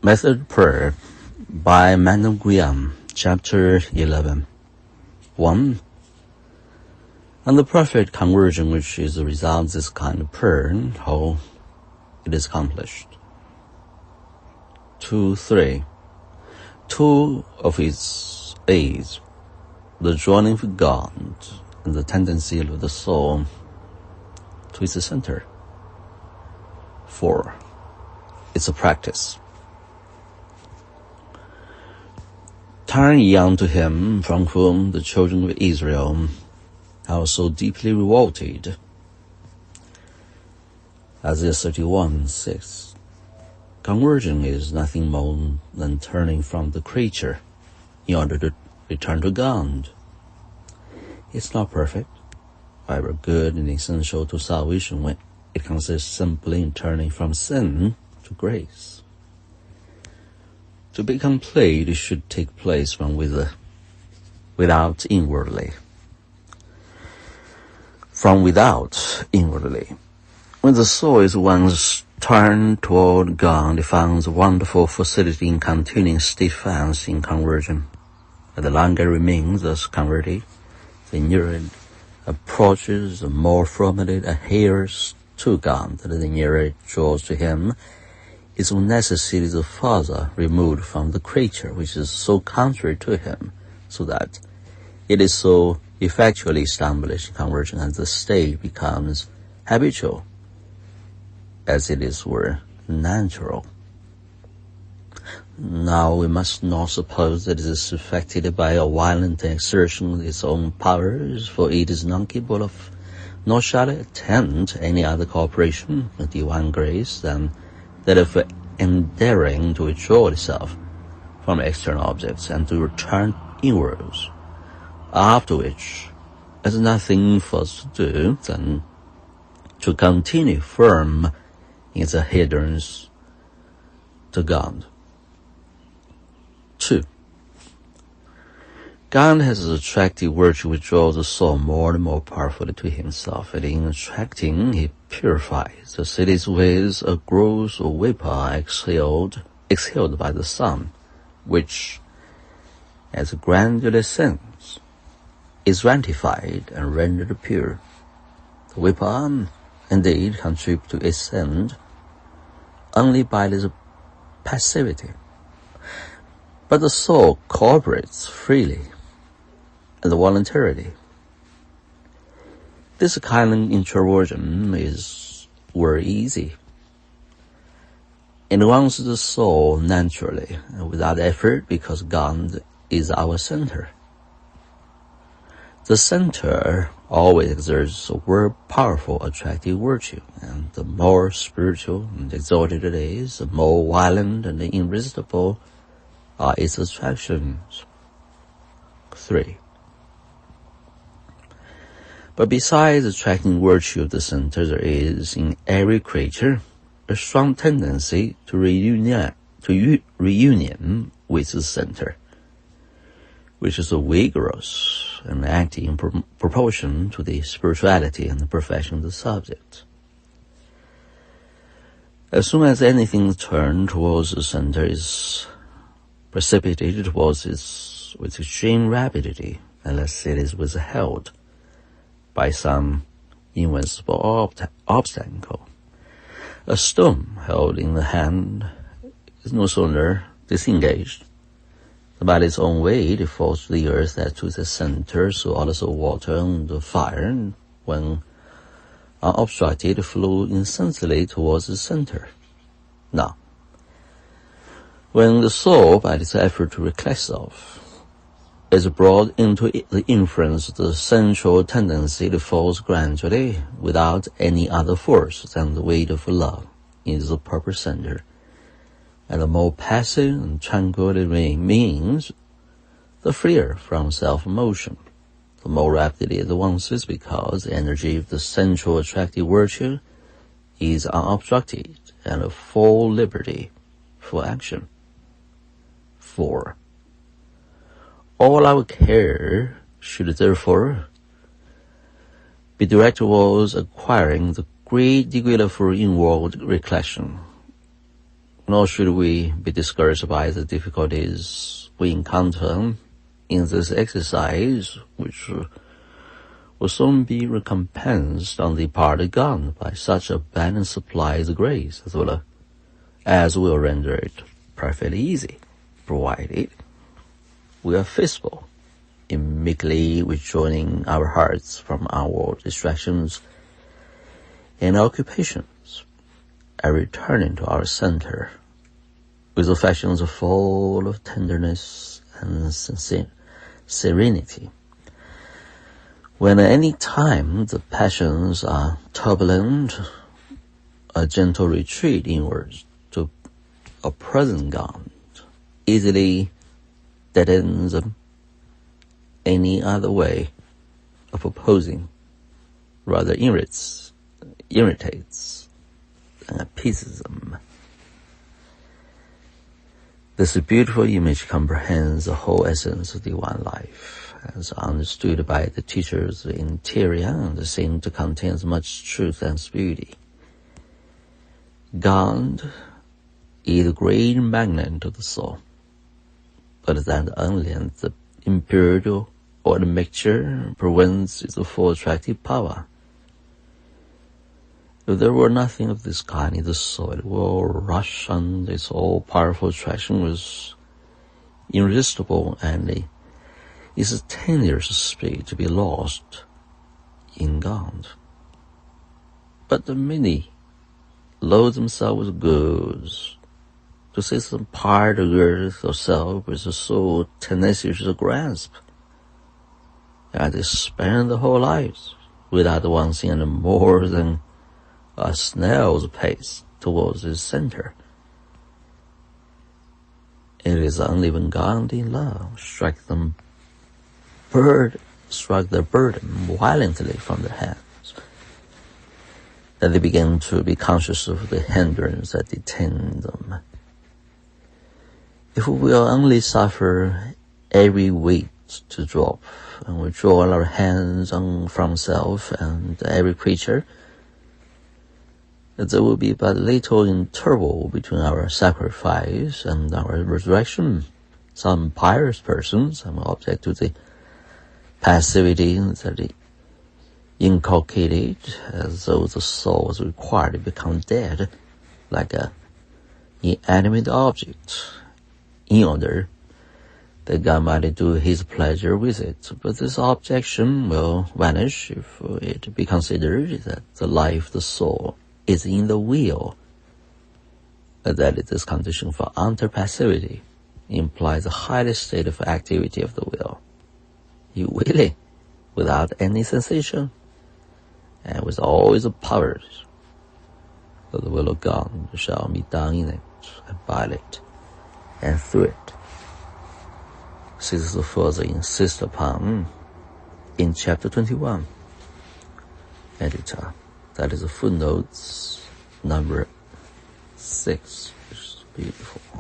Method Prayer by Madame Guyon, Chapter 11. 1. And the perfect conversion which is the result of this kind of prayer, how it is accomplished. 2, 3. Two of its aids, the joining with God and the tendency of the soul to its center. 4. It's a practice. Turn ye unto him from whom the children of Israel are so deeply revolted. Isaiah 31:6. Conversion is nothing more than turning from the creature in order to return to God. It's not perfect, however good and essential to salvation when it consists simply in turning from sin to grace. To be complete, it should take place from without inwardly. From without inwardly. When the soul is once turned toward God, it finds a wonderful facility in continuing steadfast in conversion. And the longer it remains thus converted, the nearer it approaches, the more firmly it adheres to God, the nearer it draws to Him. Its necessity is farther removed from the creature which is so contrary to Him, so that it is so effectually established in conversion and the state becomes habitual, as it is were natural. Now we must not suppose that it is affected by a violent exertion of its own powers, for it is not capable of, nor shall it attempt any other cooperation with divine grace than that of endeavoring to withdraw itself from external objects and to return inwards, after which there is nothing for us to do than to continue firm in its adherence to God. 2. God has an attractive virtue which draws the soul more and more powerfully to Himself, and in attracting, He purifies. Thus it is with a gross vapor exhaled by the sun, which, as gradually ascends, is ratified and rendered pure. The vapor, indeed, contributes to its end only by its passivity, but the soul cooperates freely and voluntarily. This kind of introversion is very easy. It wants the soul naturally and without effort because God is our center. The center always exerts a very powerful attractive virtue, and the more spiritual and exalted it is, the more violent and irresistible are its attractions. 3. But besides the attracting virtue of the center, there is in every creature a strong tendency to reunion with the center, which is vigorous and acting in proportion to the spirituality and the perfection of the subject. As soon as anything turned towards the center is precipitated towards it with extreme rapidity, unless it is withheld by some invincible obstacle. A stone held in the hand is no sooner disengaged than by its own weight it falls to the earth as to the center, so also water and fire, when unobstructed, flow incessantly towards the center. Now, when the soul, by its effort to recollect itself, is brought into the influence of the central tendency, it falls gradually, without any other force than the weight of love, into the proper center. And the more passive and tranquil it remains, the freer from self-motion, the more rapidly it advances, because the energy of the central attractive virtue is unobstructed and of full liberty for action. 4. All our care should therefore be directed towards acquiring the great degree of inward recollection, Nor should we be discouraged by the difficulties we encounter in this exercise, which will soon be recompensed on the part of God by such abundant supplies of grace, as will render it perfectly easy, provided we are faithful in meekly withdrawing our hearts from our distractions and occupations, and returning to our center with affections full of tenderness and serenity. When at any time the passions are turbulent, a gentle retreat inwards to a present God easily deadens them. Any other way of opposing rather irritates and appeases them. This beautiful image comprehends the whole essence of divine life, as understood by the teachers of the interior, and seems to contain much truth and beauty. God is the great magnet of the soul, but that only the impurity or the mixture prevents its full attractive power. If there were nothing of this kind in the soul, it will rush on its all-powerful attraction with irresistible and its tenuous speed to be lost in God. But the many load themselves with goods, to see some part of earth or self with a so tenacious to grasp, and they spend the whole life without one thing and more than a snail's pace towards its center. It is only when God in love struck their burden violently from their hands that they begin to be conscious of the hindrance that detain them. If we will only suffer every weight to drop and withdraw our hands from self and every creature, there will be but little interval between our sacrifice and our resurrection. Some pious persons are object to the passivity that they inculcated, as though the soul was required to become dead, like an inanimate object, in order that God might do His pleasure with it. But this objection will vanish if it be considered that the life of the soul is in the will, that this condition for utter-passivity implies a highest state of activity of the will. You willing, without any sensation, and with all its powers, that the will of God shall be done in it, and by it, and through it. This is further insisted upon in chapter 21. Editor. That is footnotes number 6, which is beautiful.